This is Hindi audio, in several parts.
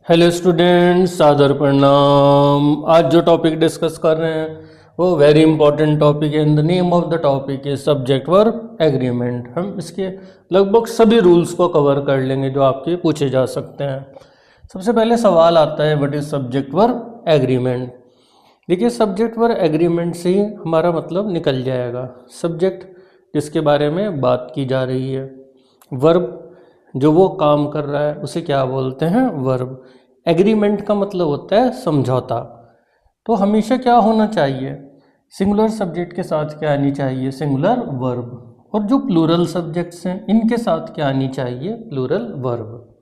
हेलो स्टूडेंट्स, सादर प्रणाम। आज जो टॉपिक डिस्कस कर रहे हैं वो वेरी इंपॉर्टेंट टॉपिक है। The name of the topic is subject verb agreement. हम इसके लगभग सभी रूल्स को कवर कर लेंगे जो आपके पूछे जा सकते हैं। सबसे पहले सवाल आता है what is subject verb agreement. देखिए, सब्जेक्ट वर्ब एग्रीमेंट से ही हमारा मतलब निकल जाएगा। सब्जेक्ट जिसके बारे में बात की जा रही है, वर्ब जो वो काम कर रहा है उसे क्या बोलते हैं, वर्ब। एग्रीमेंट का मतलब होता है समझौता। तो हमेशा क्या होना चाहिए, सिंगुलर सब्जेक्ट के साथ क्या आनी चाहिए, सिंगुलर वर्ब। और जो प्लूरल सब्जेक्ट्स हैं इनके साथ क्या आनी चाहिए, प्लूरल वर्ब।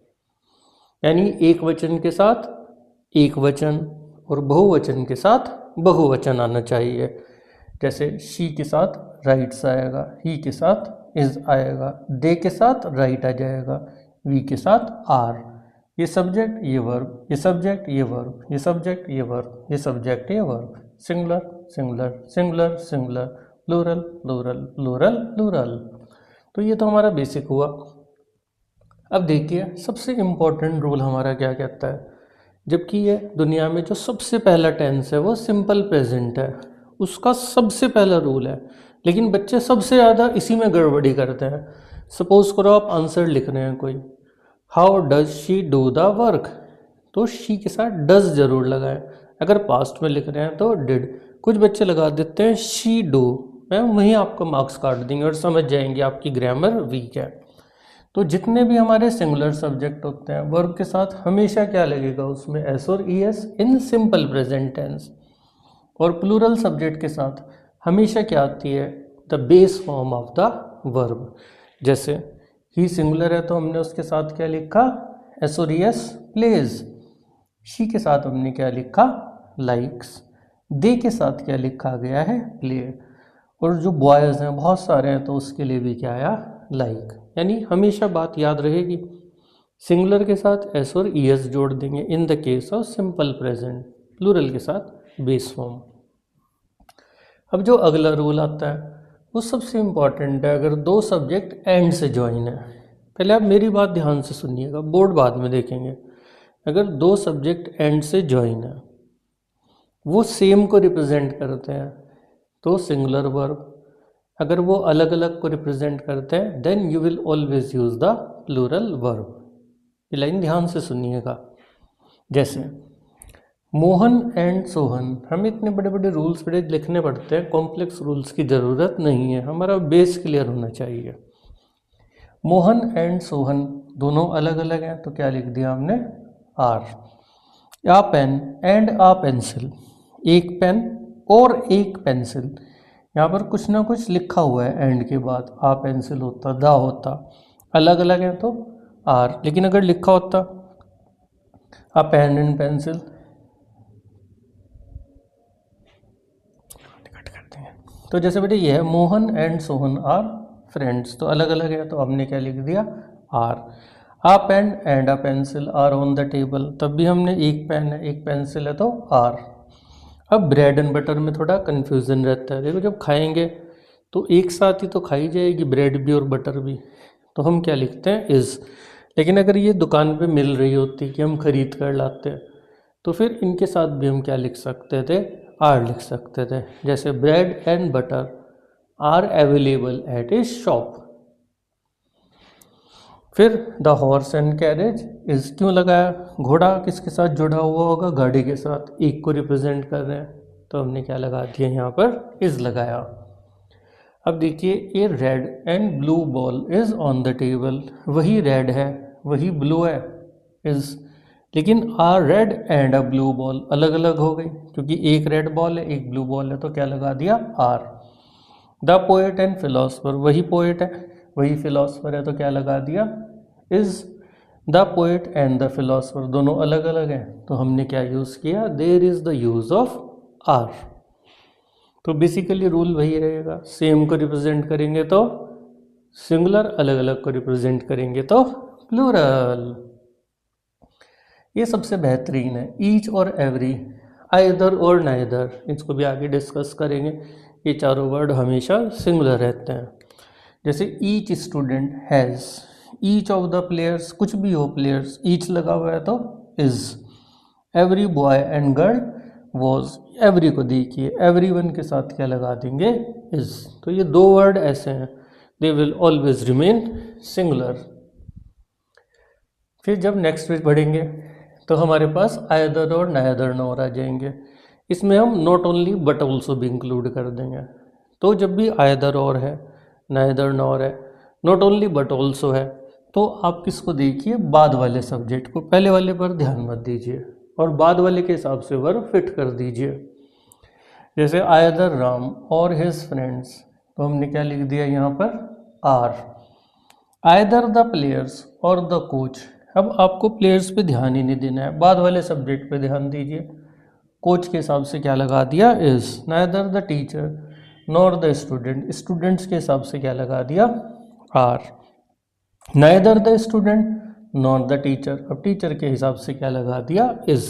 यानी एक वचन के साथ एक वचन और बहुवचन के साथ बहुवचन आना चाहिए। जैसे शी के साथ राइट्स आएगा, ही के साथ इज आएगा, दे के साथ राइट आ जाएगा, वी के साथ आर। ये सब्जेक्ट ये वर्ब, ये सब्जेक्ट ये वर्ब, ये सब्जेक्ट ये वर्ब, ये सब्जेक्ट ये verb. Singular singular singular singular, plural plural plural plural. तो ये तो हमारा बेसिक हुआ। अब देखिए सबसे इम्पोर्टेंट रूल हमारा क्या कहता है। जबकि ये दुनिया में जो सबसे पहला टेंस है वो सिंपल प्रेजेंट है, उसका सबसे पहला रूल है, लेकिन बच्चे सबसे ज़्यादा इसी में गड़बड़ी करते हैं। सपोज करो आप आंसर लिख रहे हैं कोई, how does she do the work, तो शी के साथ डज जरूर लगाएं। अगर पास्ट में लिख रहे हैं तो डिड। कुछ बच्चे लगा देते हैं शी डू, मैम वहीं आपको मार्क्स काट देंगे और समझ जाएंगे आपकी ग्रामर वीक है। तो जितने भी हमारे सिंगुलर सब्जेक्ट होते हैं वर्ब के साथ हमेशा क्या लगेगा, उसमें एस और E S in simple present tense. और प्लूरल सब्जेक्ट के साथ हमेशा क्या आती है, the base form of the verb. जैसे ही सिंगुलर है तो हमने उसके साथ क्या लिखा, एस और ई एस प्लेज। शी के साथ हमने क्या लिखा, लाइक्स। दे के साथ क्या लिखा गया है, प्ले। और जो बॉयज़ हैं बहुत सारे हैं तो उसके लिए भी क्या आया, लाइक। यानी हमेशा बात याद रहेगी, सिंगुलर के साथ एस और ई एस जोड़ देंगे in the case of simple present, plural के साथ बेस फॉर्म। अब जो अगला रूल आता है वो सबसे इम्पॉर्टेंट है। अगर दो सब्जेक्ट एंड से ज्वाइन है, पहले आप मेरी बात ध्यान से सुनिएगा, बोर्ड बाद में देखेंगे। अगर दो सब्जेक्ट एंड से ज्वाइन है, वो सेम को रिप्रेजेंट करते हैं तो सिंगुलर वर्ब। अगर वो अलग अलग को रिप्रेजेंट करते हैं then you will always use the plural verb. ये लाइन ध्यान से सुनिएगा। जैसे मोहन एंड सोहन, हमें इतने बड़े बड़े रूल्स बड़े लिखने पड़ते हैं, कॉम्प्लेक्स रूल्स की ज़रूरत नहीं है, हमारा बेस क्लियर होना चाहिए। मोहन एंड सोहन दोनों अलग अलग हैं तो क्या लिख दिया हमने, are. A pen and a pencil, एक पेन और एक पेंसिल। यहाँ पर कुछ ना कुछ लिखा हुआ है एंड के बाद, आ पेंसिल होता, दा होता, अलग अलग है तो आर। लेकिन अगर लिखा होता आ पेन एंड पेंसिल, तो जैसे बेटे ये है Mohan and Sohan are friends, तो अलग अलग है तो हमने क्या लिख दिया, are. A pen and a pencil are on the table, तब भी हमने एक पेन है एक पेंसिल है तो आर। अब ब्रेड एंड बटर में थोड़ा कन्फ्यूज़न रहता है। देखो जब खाएंगे तो एक साथ ही तो खाई जाएगी ब्रेड भी और बटर भी, तो हम क्या लिखते हैं, इज़। लेकिन अगर ये दुकान पे मिल रही होती कि हम ख़रीद कर लाते हैं तो फिर इनके साथ भी हम क्या लिख सकते थे, आर लिख सकते थे। जैसे bread and butter are available at a shop. फिर the horse and carriage is क्यों लगाया, घोड़ा किसके साथ जुड़ा हुआ होगा, गाड़ी के साथ, एक को रिप्रेजेंट कर रहे हैं तो हमने क्या लगा दिया, यहाँ पर इज़ लगाया। अब देखिए a red and blue ball is on the table, वही रेड है वही ब्लू है, इज़। लेकिन a red and a blue ball अलग अलग हो गई क्योंकि एक रेड बॉल है एक ब्लू बॉल है तो क्या लगा दिया, are. The poet and philosopher, वही पोएट है वही फिलोसफर है तो क्या लगा दिया, is. The poet and the philosopher दोनों अलग अलग हैं तो हमने क्या यूज़ किया, there is the use of are. तो बेसिकली रूल वही रहेगा, सेम को रिप्रेजेंट करेंगे तो सिंगुलर, अलग अलग को रिप्रेजेंट करेंगे तो प्लूरल। ये सबसे बेहतरीन है, ईच और एवरी, आइदर और नाइदर, इसको भी आगे डिस्कस करेंगे। ये चारों वर्ड हमेशा सिंगुलर रहते हैं। जैसे each student has, each of the players, कुछ भी हो प्लेयर्स, ईच लगा हुआ है तो is. Every boy and girl was, every को देखिए, एवरी वन के साथ क्या लगा देंगे, इज। तो ये दो वर्ड ऐसे हैं, दे विल ऑलवेज रिमेन सिंगुलर। फिर जब नेक्स्ट पेज पढ़ेंगे तो हमारे पास आइदर और नाइदर नॉर आ जाएंगे। इसमें हम नॉट ओनली बट ऑल्सो भी इंक्लूड कर देंगे। तो जब भी आइदर और है, नाइदर नॉर है, नॉट ओनली बट ऑल्सो है, तो आप किसको देखिए, बाद वाले सब्जेक्ट को, पहले वाले पर ध्यान मत दीजिए और बाद वाले के हिसाब से वर्ब फिट कर दीजिए। जैसे आइदर राम और हिज फ्रेंड्स, तो हमने क्या लिख दिया यहाँ पर, आर। आइदर द प्लेयर्स और द कोच, अब आपको प्लेयर्स पे ध्यान ही नहीं देना है, बाद वाले सब्जेक्ट पे ध्यान दीजिए। कोच के हिसाब से क्या लगा दिया, is. Neither the teacher nor the student, students के हिसाब से क्या लगा दिया, are. Neither the student nor the teacher, अब टीचर के हिसाब से क्या लगा दिया, इज।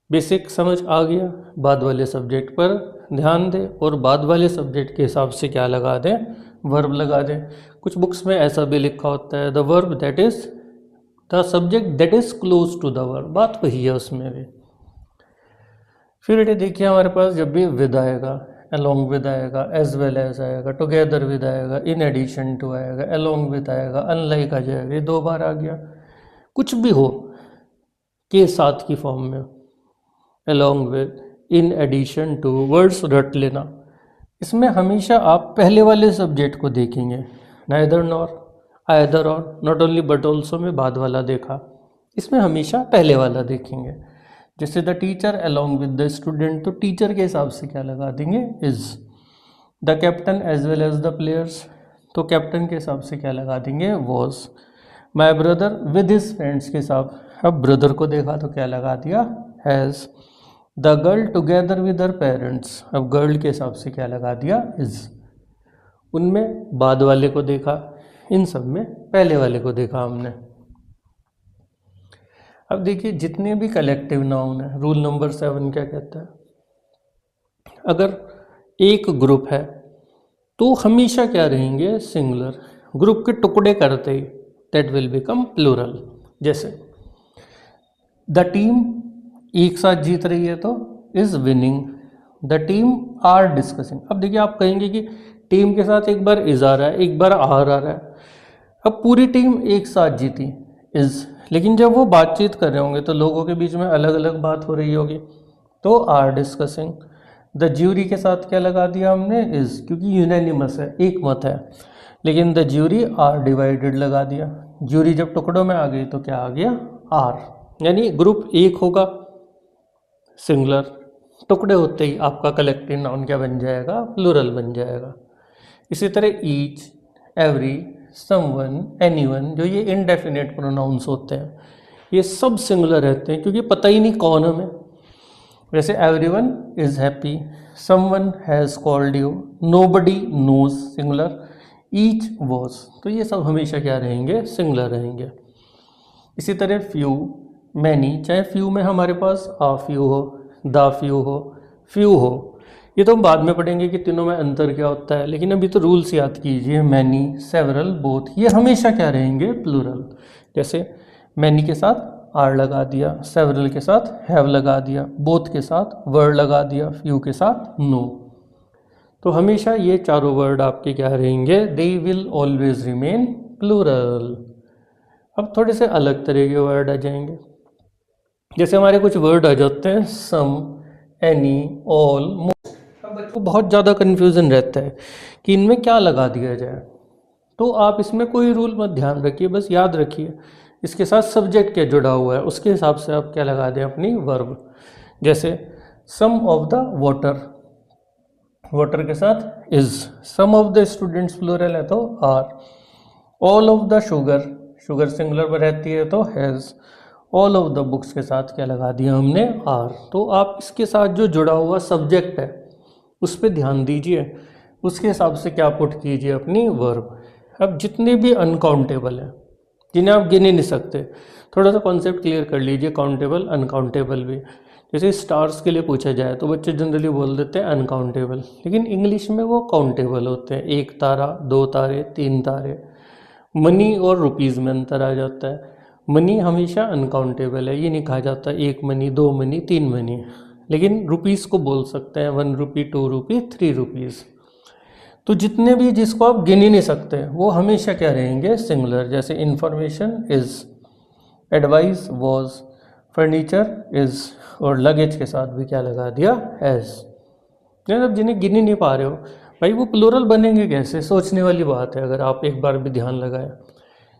बेसिक समझ आ गया। बाद वाले सब्जेक्ट पर ध्यान दें और बाद वाले सब्जेक्ट के हिसाब से क्या लगा दें, वर्ब लगा दें। कुछ बुक्स में ऐसा भी लिखा होता है, the verb that is the subject that is close to the verb, बात वही है उसमें भी। फिर बेटे देखिए हमारे पास जब भी विद आएगा, अलोंग विद आएगा, एज वेल एज आएगा, टुगेदर विद आएगा, इन एडिशन टू आएगा, अलोंग विद आएगा, अनलाइक आ जाएगा, ये दो बार आ गया। कुछ भी हो के साथ की फॉर्म में, along with, in addition to, words रट लेना। इसमें हमेशा आप पहले वाले सब्जेक्ट को देखेंगे, नाइदर नॉर, आइदर और, नॉट ओनली बट ऑल्सो में बाद वाला देखा, इसमें हमेशा पहले वाला देखेंगे। जैसे the teacher along with the student, तो टीचर के हिसाब से क्या लगा देंगे, is. The captain as well as the players, तो कैप्टन के हिसाब से क्या लगा देंगे, was. My brother with his friends के हिसाब, अब ब्रदर को देखा तो क्या लगा दिया, has. The girl together with her parents, अब गर्ल के हिसाब से क्या लगा दिया, इज। उनमें बाद वाले को देखा, इन सब में पहले वाले को देखा हमने। अब देखिए जितने भी कलेक्टिव नाउन है, रूल नंबर 7 क्या कहता है, अगर एक ग्रुप है तो हमेशा क्या रहेंगे, सिंगुलर। ग्रुप के टुकड़े करते ही दैट विल बिकम प्लूरल। जैसे द टीम एक साथ जीत रही है तो is winning, the team are discussing. अब देखिए आप कहेंगे कि टीम के साथ एक बार इज आ रहा है, एक बार आर आ रहा है, अब पूरी टीम एक साथ जीती, इज। लेकिन जब वो बातचीत कर रहे होंगे तो लोगों के बीच में अलग अलग बात हो रही होगी, तो आर डिस्कसिंग। द ज्यूरी के साथ क्या लगा दिया हमने, इज, क्योंकि यूनानिमस है, एक मत है। लेकिन द ज्यूरी आर डिवाइडेड लगा दिया, ज्यूरी जब टुकड़ों में आ गई तो क्या आ गया, आर। यानी ग्रुप एक होगा सिंगुलर, टुकड़े होते ही आपका कलेक्टिव नाउन क्या बन जाएगा, प्लूरल बन जाएगा। इसी तरह ईच, एवरी, समवन, एनीवन, जो ये इनडेफिनेट प्रोनाउंस होते हैं ये सब सिंगुलर रहते हैं क्योंकि पता ही नहीं कौन हमें। वैसे everyone is happy, someone has called you, nobody knows singular, each was, तो ये सब हमेशा क्या रहेंगे, सिंगुलर रहेंगे। इसी तरह फ्यू, मैनी, चाहे फ्यू में हमारे पास आ फ्यू हो, द फ्यू हो, फ्यू हो, ये तो हम बाद में पढ़ेंगे कि तीनों में अंतर क्या होता है, लेकिन अभी तो रूल्स याद कीजिए। मैनी, सेवरल, बोथ, ये हमेशा क्या रहेंगे, प्लूरल। जैसे मैनी के साथ आर लगा दिया, सेवरल के साथ हैव लगा दिया, बोथ के साथ वर्ड लगा दिया, फ्यू के साथ नो। तो हमेशा ये चारों वर्ड आपके क्या रहेंगे, they will always remain plural. अब थोड़े से अलग तरह के वर्ड आ जाएंगे, जैसे हमारे कुछ वर्ड आ जाते हैं सम, एनी, ऑल, मोस्ट। अब बच्चों को बहुत ज़्यादा कन्फ्यूज़न रहता है कि इनमें क्या लगा दिया जाए, तो आप इसमें कोई रूल मत ध्यान रखिए, बस याद रखिए इसके साथ सब्जेक्ट क्या जुड़ा हुआ है उसके हिसाब से आप क्या लगा दें अपनी वर्ब। जैसे some of the water, water के साथ is, some of the students plural है तो are, all of the sugar, sugar singular में रहती है तो has, all of the books के साथ क्या लगा दिया हमने, आर। तो आप इसके साथ जो जुड़ा हुआ सब्जेक्ट है उस पर ध्यान दीजिए, उसके हिसाब से क्या पुट कीजिए अपनी वर्ब। अब जितने भी अनकाउंटेबल हैं जिन्हें आप गिन ही नहीं सकते, थोड़ा सा कॉन्सेप्ट क्लियर कर लीजिए, काउंटेबल अनकाउंटेबल भी। जैसे स्टार्स के लिए पूछा जाए तो बच्चे जनरली बोल देते हैं अनकाउंटेबल, लेकिन इंग्लिश में वो काउंटेबल होते हैं, 1 तारा, 2 तारे, 3 तारे। मनी और रुपीज़ में अंतर आ जाता है, मनी हमेशा अनकाउंटेबल है, ये नहीं कहा जाता 1 मनी 2 मनी 3 मनी, लेकिन रुपीस को बोल सकते हैं 1 रुपी 2 रुपी 3 रुपीज़। तो जितने भी जिसको आप गिन ही नहीं सकते वो हमेशा क्या रहेंगे, सिंगुलर। जैसे information is, advice was, furniture is, और लगेज के साथ भी क्या लगा दिया, एज। जब जिन्हें गिन ही नहीं पा रहे हो भाई वो प्लूरल बनेंगे कैसे, सोचने वाली बात है अगर आप एक बार भी ध्यान लगाए।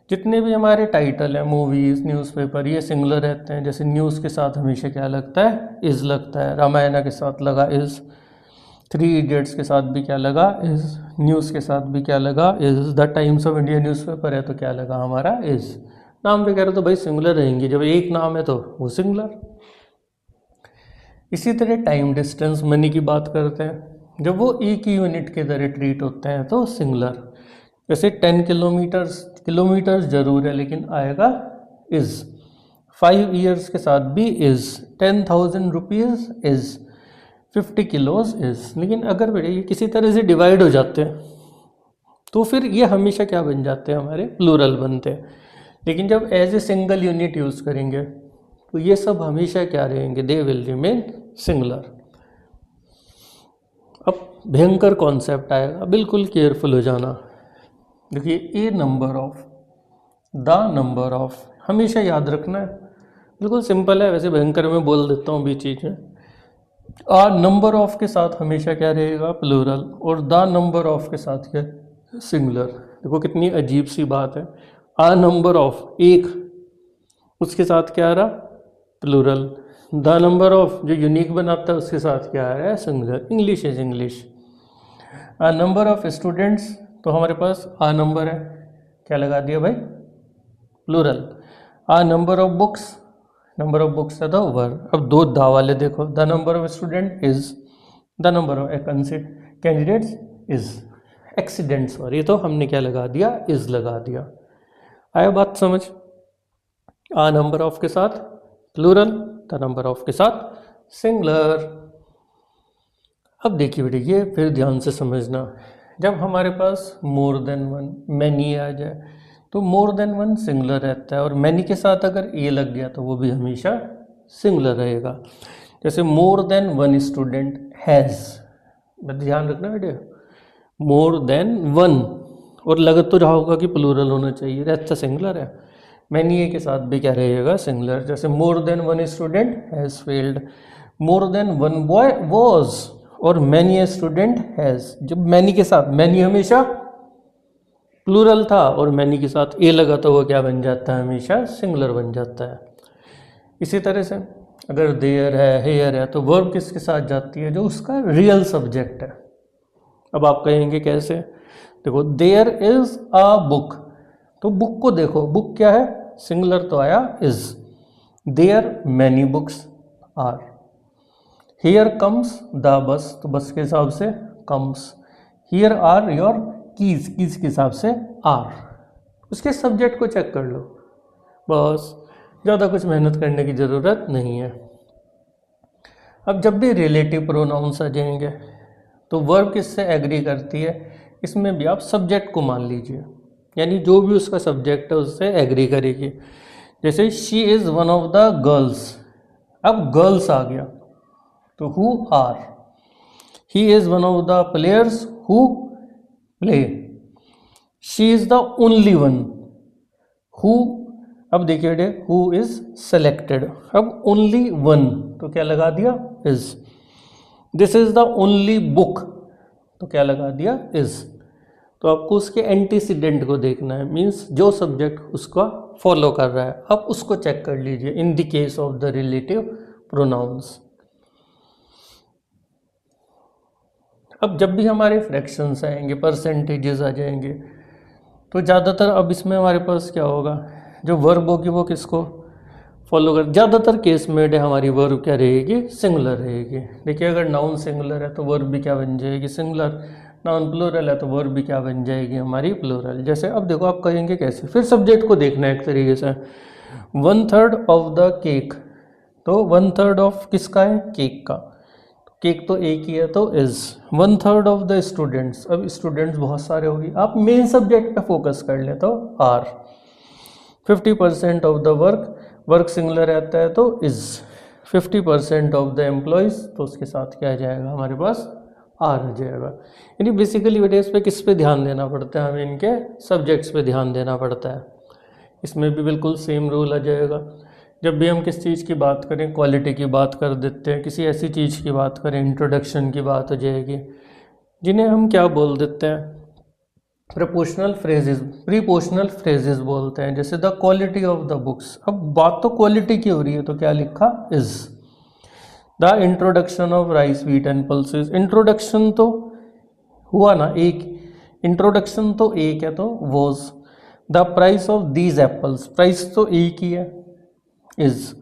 जितने भी हमारे टाइटल हैं, मूवीज़, न्यूज़पेपर, ये सिंगुलर रहते हैं। जैसे न्यूज़ के साथ हमेशा क्या लगता है, इज़ लगता है। रामायणा के साथ लगा इज़, 3 इडियट्स के साथ भी क्या लगा, इज़। न्यूज़ के साथ भी क्या लगा, is. The times of India newspaper है तो क्या लगा हमारा, इज़। नाम वगैरह तो भाई सिंगुलर रहेंगे, जब एक नाम है तो वो सिंगुलर। इसी तरह टाइम, डिस्टेंस, मनी की बात करते हैं, जब वो एक ही यूनिट के तरह ट्रीट होते हैं तो सिंगुलर। जैसे 10 किलोमीटर्स जरूर है लेकिन आएगा इज़। 5 ईयर्स के साथ भी is. 10,000 rupees is. 50 kilos is. लेकिन अगर ये किसी तरह से डिवाइड हो जाते हैं तो फिर ये हमेशा क्या बन जाते हैं, हमारे प्लूरल बनते हैं। लेकिन जब as a single unit use करेंगे तो ये सब हमेशा क्या रहेंगे, दे विल रिमेन सिंगुलर। अब भयंकर कॉन्सेप्ट आएगा, बिल्कुल केयरफुल हो जाना। देखिए, a number of, the number of, हमेशा याद रखना है, बिल्कुल सिंपल है। वैसे भयंकर में बोल देता हूँ भी चीज़ें। आ नंबर ऑफ के साथ हमेशा क्या रहेगा, प्लूरल, और द नंबर ऑफ के साथ क्या, सिंगुलर। देखो कितनी अजीब सी बात है। आ नंबर ऑफ, एक, उसके साथ क्या आ रहा, प्लूरल। द नंबर ऑफ जो यूनिक बनाता है उसके साथ क्या आ रहा है, singular. English is English. A number of students, तो हमारे पास आ नंबर है, क्या लगा दिया भाई, plural. A number of books, number of books है तो वर्ब। अब दो दा वाले देखो, the number of student is, the number of candidates is, accident sorry, तो हमने क्या लगा दिया, इज लगा दिया। आया बात समझ। आ नंबर ऑफ के साथ प्लूरल, द नंबर ऑफ के साथ सिंगुलर। अब देखिए बेटे, ये फिर ध्यान से समझना, जब हमारे पास मोर देन वन, मैनी आ जाए तो मोर देन वन सिंगुलर रहता है, और मैनी के साथ अगर ए लग गया तो वो भी हमेशा सिंगुलर रहेगा। जैसे more than one student has, ध्यान रखना बेटे, मोर देन वन, और लग तो रहा होगा कि प्लूरल होना चाहिए, रहता सिंगुलर है। मैनी ए के साथ भी क्या रहेगा, सिंगुलर। जैसे more than one student has failed, more than one boy was, और मैनी ए स्टूडेंट हैज़। जब मैनी के साथ, मैनी हमेशा प्लूरल था और मैनी के साथ ए लगा तो वो क्या बन जाता है, हमेशा सिंगुलर बन जाता है। इसी तरह से अगर देयर है, हेयर है, तो वर्ब किसके साथ जाती है, जो उसका रियल सब्जेक्ट है। अब आप कहेंगे कैसे, देखो देयर इज अ बुक, तो बुक को देखो, बुक क्या है, सिंगुलर तो आया is. There many books are. Here comes the bus, तो बस के हिसाब से comes. Here are your keys, keys के हिसाब से आर। उसके सब्जेक्ट को चेक कर लो, बस, ज़्यादा कुछ मेहनत करने की ज़रूरत नहीं है। अब जब भी रिलेटिव प्रोनाउंस आ जाएंगे तो वर्ब किससे एग्री करती है, इसमें भी आप सब्जेक्ट को मान लीजिए, यानी जो भी उसका सब्जेक्ट है उससे एग्री करेगी। जैसे she is one of the girls, अब गर्ल्स आ गया तो who are. He is one of the players who play. She is the only one, who, अब देखिए बेटे, हु इज़ सेलेक्टेड, अब ओनली वन तो क्या लगा दिया, is. This is the only book, तो क्या लगा दिया, इज़। तो आपको उसके एंटीसीडेंट को देखना है, मीन्स जो सब्जेक्ट उसका फॉलो कर रहा है, अब उसको चेक कर लीजिए इन the case of the relative pronouns. अब जब भी हमारे फ्रैक्शंस आएंगे, परसेंटेजेस आ जाएंगे, तो ज़्यादातर अब इसमें हमारे पास क्या होगा, जो वर्ब होगी वो किसको फॉलो कर, ज़्यादातर केस में हमारी वर्ब क्या रहेगी, सिंगुलर रहेगी। देखिए, अगर नाउन सिंगुलर है तो वर्ब भी क्या बन जाएगी, सिंगुलर। नाउन प्लूरल है तो वर्ब भी क्या बन जाएगी, हमारी प्लूरल। जैसे अब देखो, आप कहेंगे कैसे, फिर सब्जेक्ट को देखना है एक तरीके से। 1/3 ऑफ द केक, तो 1/3 ऑफ किसका है, केक का, केक तो एक ही है तो इज़। 1/3 ऑफ द स्टूडेंट्स, अब स्टूडेंट्स बहुत सारे होगी, आप मेन सब्जेक्ट पे फोकस कर लें तो are. 50% of the work singular रहता है तो इज, 50% ऑफ द एम्प्लॉयज़ तो उसके साथ क्या आ जाएगा हमारे पास आर आ जाएगा। यानी बेसिकली बेटे इस पे किस पे ध्यान देना पड़ता है, हमें इनके सब्जेक्ट्स पे ध्यान देना पड़ता है। इसमें भी बिल्कुल सेम रूल आ जाएगा। जब भी हम किस चीज़ की बात करें, क्वालिटी की बात कर देते हैं, किसी ऐसी चीज़ की बात करें, इंट्रोडक्शन की बात हो जाएगी, जिन्हें हम क्या बोल देते हैं, प्रपोर्शनल फ्रेजेस, प्रीपोर्शनल फ्रेजेस बोलते हैं, जैसे the quality of the books. अब बात तो क्वालिटी की हो रही है तो क्या लिखा, is. The introduction of rice wheat and pulses, introduction तो हुआ ना एक, इंट्रोडक्शन तो एक है तो was. The price of these apples, price तो एक ही है, is.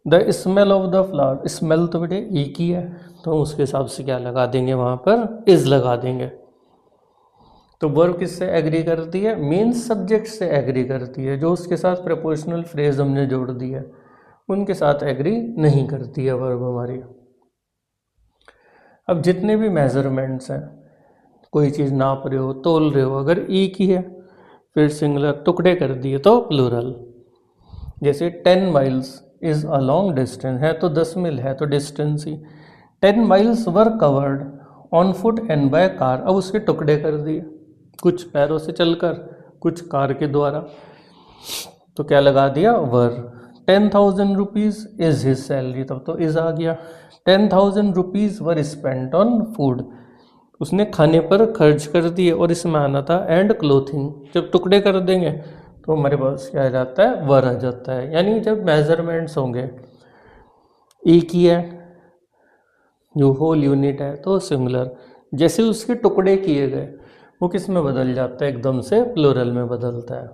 The smell of the flower, smell तो बेटे एक ही है तो उसके हिसाब से क्या लगा देंगे वहाँ पर, इज लगा देंगे। तो वर्ब किससे एग्री करती है, मेन सब्जेक्ट से एग्री करती है, जो उसके साथ प्रपोर्शनल फ्रेज हमने जोड़ दी है उनके साथ एग्री नहीं करती है वर्ब हमारी। अब जितने भी मेजरमेंट्स हैं, कोई चीज़ नाप रहे हो, तोल रहे हो, अगर एक ही है फिर सिंगुलर, टुकड़े कर दिए तो प्लूरल। जैसे 10 miles is a long distance, है तो 10 मील, है तो distance he. 10 miles were covered on foot and by car, अब उसके टुकड़े कर दिए, कुछ पैरों से चलकर, कुछ कार के द्वारा, तो क्या लगा दिया, वर। 10,000 रुपीज़ इज़ हिज सैलरी, तब तो इज़ आ गया। 10,000 rupees were spent on food, उसने खाने पर खर्च कर दिए, और इसमें आना था एंड क्लोथिंग। जब टुकड़े कर देंगे तो हमारे पास क्या आ जाता है, वर आ जाता है। यानी जब मेजरमेंट्स होंगे एक ही है, जो होल यूनिट है तो सिंगुलर, जैसे उसके टुकड़े किए गए वो किस में बदल जाता है, एकदम से प्लूरल में बदलता है।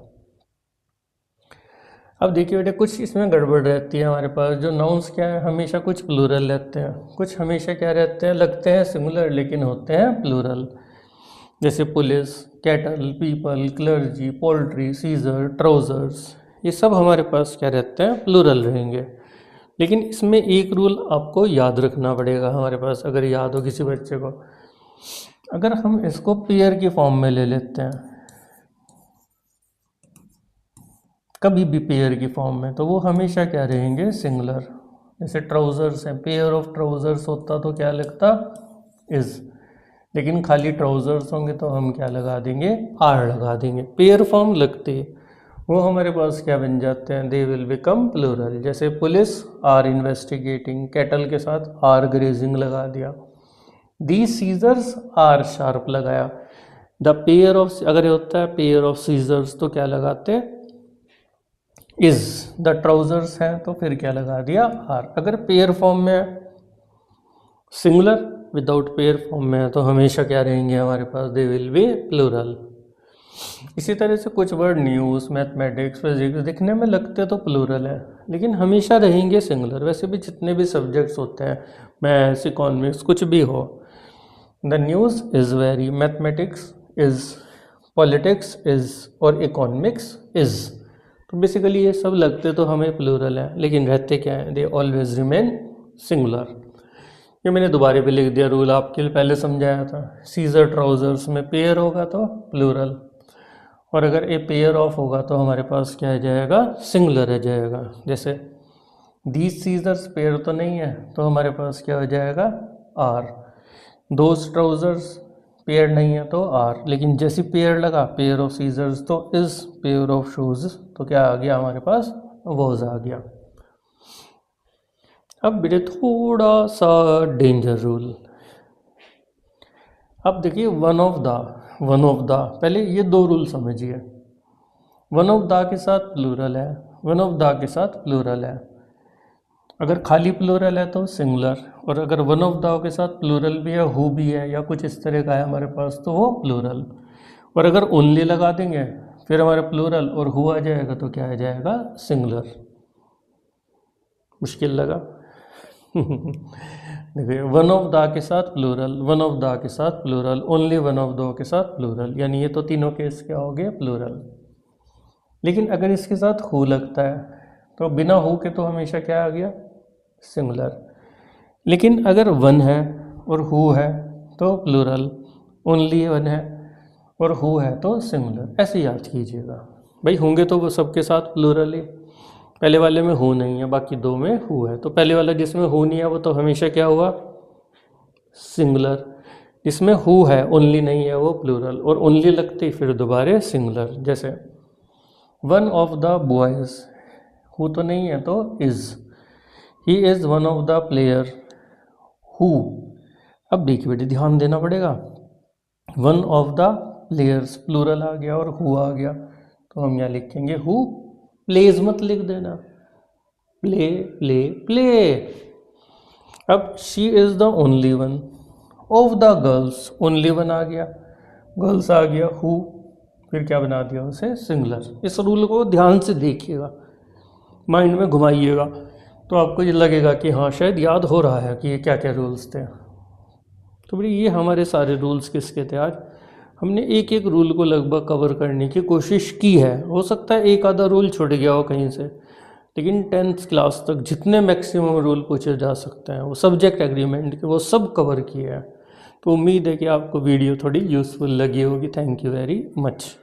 अब देखिए बेटे कुछ इसमें गड़बड़ रहती है हमारे पास, जो नाउन्स क्या है हमेशा कुछ प्लूरल रहते हैं, कुछ हमेशा क्या रहते हैं, लगते हैं सिंगुलर लेकिन होते हैं प्लूरल। जैसे police, cattle, people, clergy, poultry, scissor, trousers, ये सब हमारे पास क्या रहते हैं, प्लूरल रहेंगे। लेकिन इसमें एक रूल आपको याद रखना पड़ेगा हमारे पास, अगर याद हो किसी बच्चे को, अगर हम इसको पेयर की फॉर्म में ले लेते हैं कभी भी पेयर की फॉर्म में, तो वो हमेशा क्या रहेंगे, सिंगुलर। जैसे ट्राउजर्स हैं, पेयर ऑफ ट्राउजर्स होता तो क्या लगता, इज। लेकिन खाली ट्राउजर्स होंगे तो हम क्या लगा देंगे, आर लगा देंगे। पेयर फॉर्म लगते वो हमारे पास क्या बन जाते हैं, दे विल बिकम प्लूरल। जैसे पुलिस आर इन्वेस्टिगेटिंग, कैटल के साथ आर ग्रेजिंग लगा दिया। दी सीजर्स आर शार्प लगाया। द पेयर ऑफ, अगर ये होता है पेयर ऑफ सीजर्स तो क्या लगाते, इज। द ट्राउजर्स हैं तो फिर क्या लगा दिया, आर। अगर पेयर फॉर्म में सिंगुलर, विदाउट पेयर फॉर्म में तो हमेशा क्या रहेंगे हमारे पास, दे विल बी प्लूरल। इसी तरह से कुछ वर्ड न्यूज़, मैथमेटिक्स, फिजिक्स दिखने में लगते तो प्लूरल है लेकिन हमेशा रहेंगे सिंगुलर। वैसे भी जितने भी सब्जेक्ट्स होते हैं, मैथ्स, इकोनॉमिक्स, कुछ भी हो, the news is very, mathematics is, politics is, और इकोनॉमिक्स इज़। तो बेसिकली ये सब लगते तो हमें प्लूरल हैं लेकिन रहते क्या हैं, दे ऑलवेज रिमेन सिंगुलर। ये मैंने दोबारा भी लिख दिया रूल, आपके लिए पहले समझाया था। सीजर ट्राउजर्स में पेयर होगा तो प्लूरल, और अगर ए पेयर ऑफ होगा तो हमारे पास क्या आ जाएगा, सिंगुलर आ जाएगा। जैसे दीज सीजर्स पेयर तो नहीं है तो हमारे पास क्या हो जाएगा, आर। दोज ट्राउजर्स पेयर नहीं है तो आर, लेकिन जैसे पेयर लगा, पेयर ऑफ सीजर्स तो इज, पेयर ऑफ शूज तो क्या आ गया हमारे पास, वॉज आ गया। अब बेटे थोड़ा सा डेंजर रूल। अब देखिए वन ऑफ द, पहले ये दो रूल समझिए। वन ऑफ द के साथ प्लूरल है, वन ऑफ द के साथ प्लूरल है। अगर खाली प्लूरल है तो सिंगुलर, और अगर वन ऑफ द के साथ प्लूरल भी है, हु भी है, या कुछ इस तरह का है हमारे पास तो वो प्लूरल। और अगर ओनली लगा देंगे फिर हमारा प्लूरल और हु आ जाएगा तो क्या आ जाएगा, सिंगुलर। मुश्किल लगा देखिए वन ऑफ द के साथ प्लूरल, वन ऑफ द के साथ plural, only one of the के साथ प्लूरल, यानी ये तो तीनों केस क्या हो गए, प्लूरल। लेकिन अगर इसके साथ हु लगता है तो बिना हु के तो हमेशा क्या आ गया, सिंगुलर। लेकिन अगर वन है और हु है तो प्लूरल, ओनली वन है और हु है तो सिंगुलर। ऐसे याद कीजिएगा। भाई होंगे तो वो सबके साथ प्लूरल ही, पहले वाले में हु नहीं है, बाकी दो में हु है, तो पहले वाला जिसमें हु नहीं है वो तो हमेशा क्या हुआ, सिंगुलर। जिसमें हु है ओनली नहीं है वो प्लूरल, और ओनली लगते ही फिर दोबारा सिंगुलर। जैसे one of the boys, who तो नहीं है तो is, he is one of the player, who. अब देखिए बेटे ध्यान देना पड़ेगा, one of the players plural आ गया और हु आ गया, तो हम यहाँ लिखेंगे हु प्लेज, मत लिख देना, प्ले प्ले प्ले। अब she is the only one of the girls, only one आ गया, गर्ल्स आ गया, हु, फिर क्या बना दिया उसे, सिंगुलर। इस रूल को ध्यान से देखिएगा, माइंड में घुमाइएगा, तो आपको ये लगेगा कि हाँ शायद याद हो रहा है कि ये क्या क्या रूल्स थे। तो भाई ये हमारे सारे रूल्स किसके थे, आज हमने एक एक रूल को लगभग कवर करने की कोशिश की है। हो सकता है एक आधा रूल छूट गया हो कहीं से, लेकिन 10th क्लास तक जितने मैक्सिमम रूल पूछे जा सकते हैं वो सब्जेक्ट एग्रीमेंट के, वो सब कवर किए हैं। तो उम्मीद है कि आपको वीडियो थोड़ी यूज़फुल लगी होगी। Thank you very much.